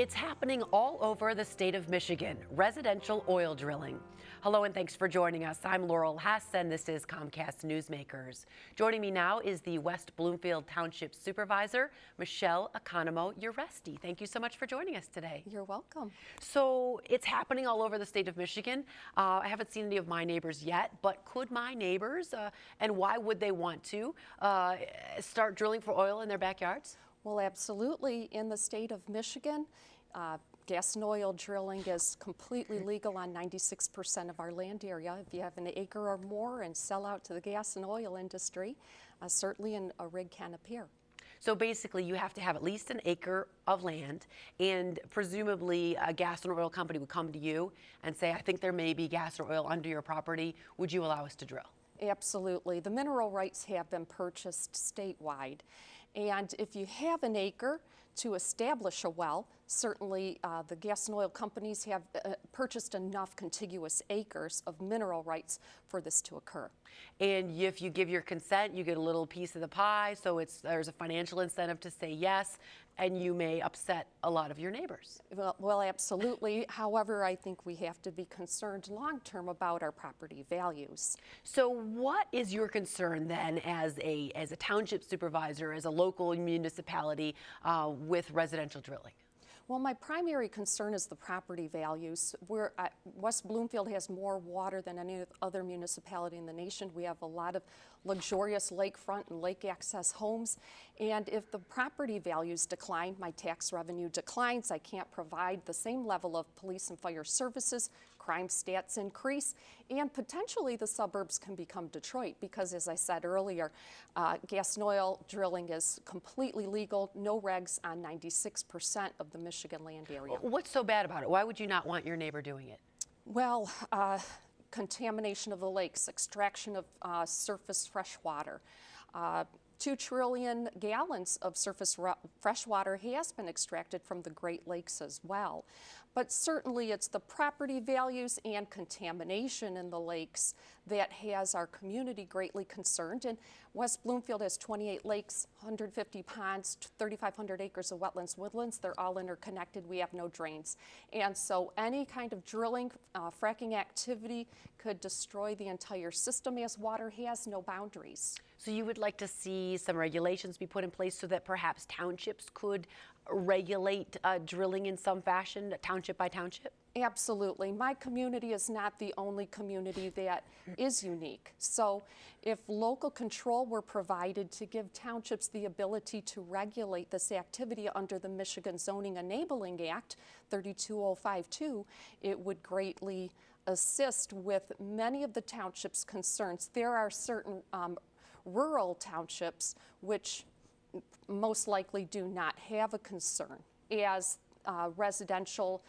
It's happening all over the state of Michigan, residential oil drilling. Hello and thanks for joining us. I'm Laurel Hess and this is Comcast Newsmakers. Joining me now is the West Bloomfield Township Supervisor, Michele Economou Ureste. Thank you so much for joining us today. You're welcome. So it's happening all over the state of Michigan. I haven't seen any of my neighbors yet, but could my neighbors, and why would they want to, start drilling for oil in their backyards? Well, absolutely. In the state of Michigan, gas and oil drilling is completely legal on 96% of our land area. If you have an acre or more and sell out to the gas and oil industry, certainly a rig can appear. So basically, you have to have at least an acre of land, and presumably a gas and oil company would come to you and say, I think there may be gas or oil under your property. Would you allow us to drill? Absolutely. The mineral rights have been purchased statewide. And if you have an acre to establish a well, certainly the gas and oil companies have purchased enough contiguous acres of mineral rights for this to occur. And if you give your consent, you get a little piece of the pie, so there's a financial incentive to say yes, and you may upset a lot of your neighbors. Well, absolutely. However, I think we have to be concerned long-term about our property values. So what is your concern then as a township supervisor, as a local municipality with residential drilling? Well, my primary concern is the property values. West Bloomfield has more water than any other municipality in the nation. We have a lot of luxurious lakefront and lake access homes. And if the property values decline, my tax revenue declines. I can't provide the same level of police and fire services, crime stats increase, and potentially the suburbs can become Detroit because, as I said earlier, gas and oil drilling is completely legal, no regs on 96% of the Michigan land area. What's so bad about it? Why would you not want your neighbor doing it? Well, contamination of the lakes, extraction of surface fresh water. 2 trillion gallons of surface fresh water has been extracted from the Great Lakes as well. But certainly it's the property values and contamination in the lakes that has our community greatly concerned. And West Bloomfield has 28 lakes, 150 ponds, 3,500 acres of wetlands, woodlands. They're all interconnected. We have no drains. And so any kind of drilling, fracking activity could destroy the entire system as water has no boundaries. So you would like to see some regulations be put in place so that perhaps townships could regulate drilling in some fashion, township by township? Absolutely. My community is not the only community that is unique. So if local control were provided to give townships the ability to regulate this activity under the Michigan Zoning Enabling Act 32052, it would greatly assist with many of the township's concerns. There are certain rural townships which most likely do not have a concern as residential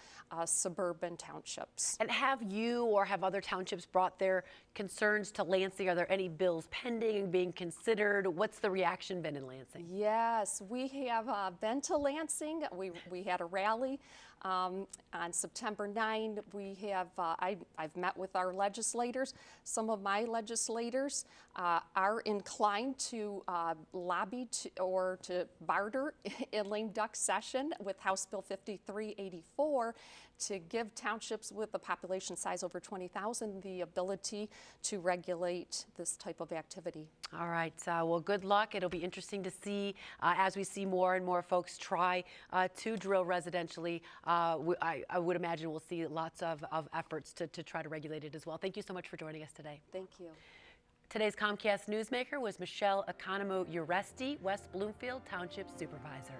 suburban townships. And have you or have other townships brought their concerns to Lansing? Are there any bills pending and being considered? What's the reaction been in Lansing? Yes, we have been to Lansing. We had a rally on September 9. We have, I've met with our legislators. Some of my legislators are inclined to lobby or to barter in lame duck session with House Bill 5384 to give townships with a population size over 20,000 the ability to regulate this type of activity. All right, well, good luck. It'll be interesting to see as we see more and more folks try to drill residentially. I would imagine we'll see lots of efforts to try to regulate it as well. Thank you so much for joining us today. Thank you. Today's Comcast Newsmaker was Michele Economou Ureste, West Bloomfield Township Supervisor.